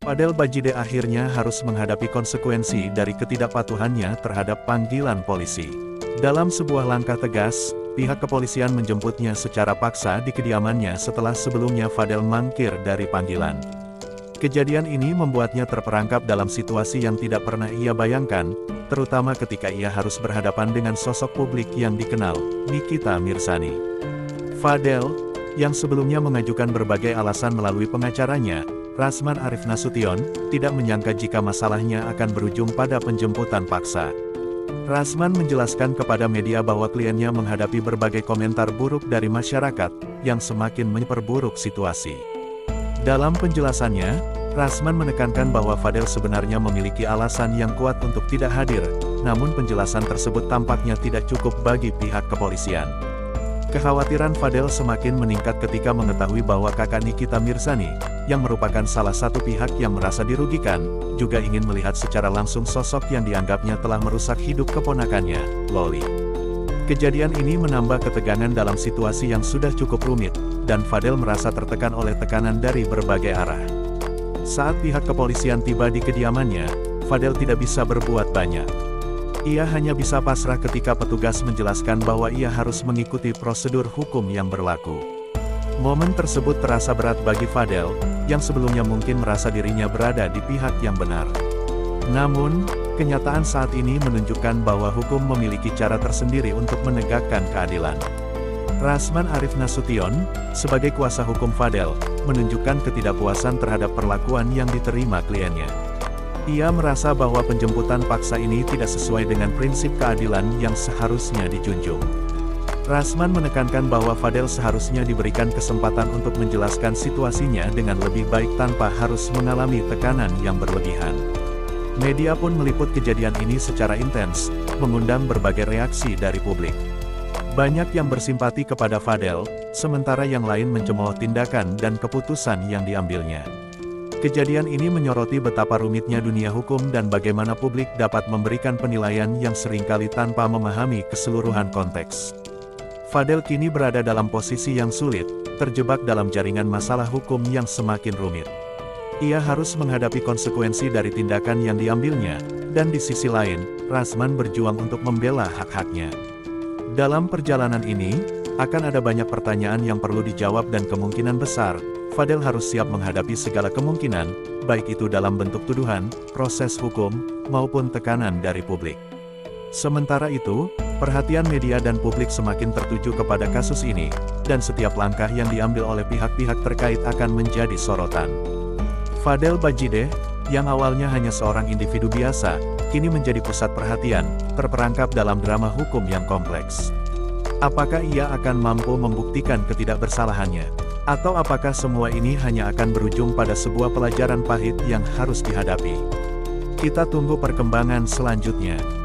Fadel Bajide akhirnya harus menghadapi konsekuensi dari ketidakpatuhannya terhadap panggilan polisi. Dalam sebuah langkah tegas, pihak kepolisian menjemputnya secara paksa di kediamannya setelah sebelumnya Fadel mangkir dari panggilan. Kejadian ini membuatnya terperangkap dalam situasi yang tidak pernah ia bayangkan, terutama ketika ia harus berhadapan dengan sosok publik yang dikenal, Nikita Mirzani. Fadel, yang sebelumnya mengajukan berbagai alasan melalui pengacaranya, Rasman Arif Nasution, tidak menyangka jika masalahnya akan berujung pada penjemputan paksa. Rasman menjelaskan kepada media bahwa kliennya menghadapi berbagai komentar buruk dari masyarakat, yang semakin memperburuk situasi. Dalam penjelasannya, Rasman menekankan bahwa Fadel sebenarnya memiliki alasan yang kuat untuk tidak hadir, namun penjelasan tersebut tampaknya tidak cukup bagi pihak kepolisian. Kekhawatiran Fadel semakin meningkat ketika mengetahui bahwa kakak Nikita Mirzani, yang merupakan salah satu pihak yang merasa dirugikan, juga ingin melihat secara langsung sosok yang dianggapnya telah merusak hidup keponakannya, Loli. Kejadian ini menambah ketegangan dalam situasi yang sudah cukup rumit, dan Fadel merasa tertekan oleh tekanan dari berbagai arah. Saat pihak kepolisian tiba di kediamannya, Fadel tidak bisa berbuat banyak. Ia hanya bisa pasrah ketika petugas menjelaskan bahwa ia harus mengikuti prosedur hukum yang berlaku. Momen tersebut terasa berat bagi Fadel, yang sebelumnya mungkin merasa dirinya berada di pihak yang benar. Namun, kenyataan saat ini menunjukkan bahwa hukum memiliki cara tersendiri untuk menegakkan keadilan. Rasman Arif Nasution, sebagai kuasa hukum Fadel, menunjukkan ketidakpuasan terhadap perlakuan yang diterima kliennya. Ia merasa bahwa penjemputan paksa ini tidak sesuai dengan prinsip keadilan yang seharusnya dijunjung. Rasman menekankan bahwa Fadel seharusnya diberikan kesempatan untuk menjelaskan situasinya dengan lebih baik tanpa harus mengalami tekanan yang berlebihan. Media pun meliput kejadian ini secara intens, mengundang berbagai reaksi dari publik. Banyak yang bersimpati kepada Fadel, sementara yang lain mencemooh tindakan dan keputusan yang diambilnya. Kejadian ini menyoroti betapa rumitnya dunia hukum dan bagaimana publik dapat memberikan penilaian yang seringkali tanpa memahami keseluruhan konteks. Fadel kini berada dalam posisi yang sulit, terjebak dalam jaringan masalah hukum yang semakin rumit. Ia harus menghadapi konsekuensi dari tindakan yang diambilnya, dan di sisi lain, Rasman berjuang untuk membela hak-haknya. Dalam perjalanan ini, akan ada banyak pertanyaan yang perlu dijawab dan kemungkinan besar, Fadel harus siap menghadapi segala kemungkinan, baik itu dalam bentuk tuduhan, proses hukum, maupun tekanan dari publik. Sementara itu, perhatian media dan publik semakin tertuju kepada kasus ini, dan setiap langkah yang diambil oleh pihak-pihak terkait akan menjadi sorotan. Fadel Bajide, yang awalnya hanya seorang individu biasa, kini menjadi pusat perhatian, terperangkap dalam drama hukum yang kompleks. Apakah ia akan mampu membuktikan ketidakbersalahannya? Atau apakah semua ini hanya akan berujung pada sebuah pelajaran pahit yang harus dihadapi? Kita tunggu perkembangan selanjutnya.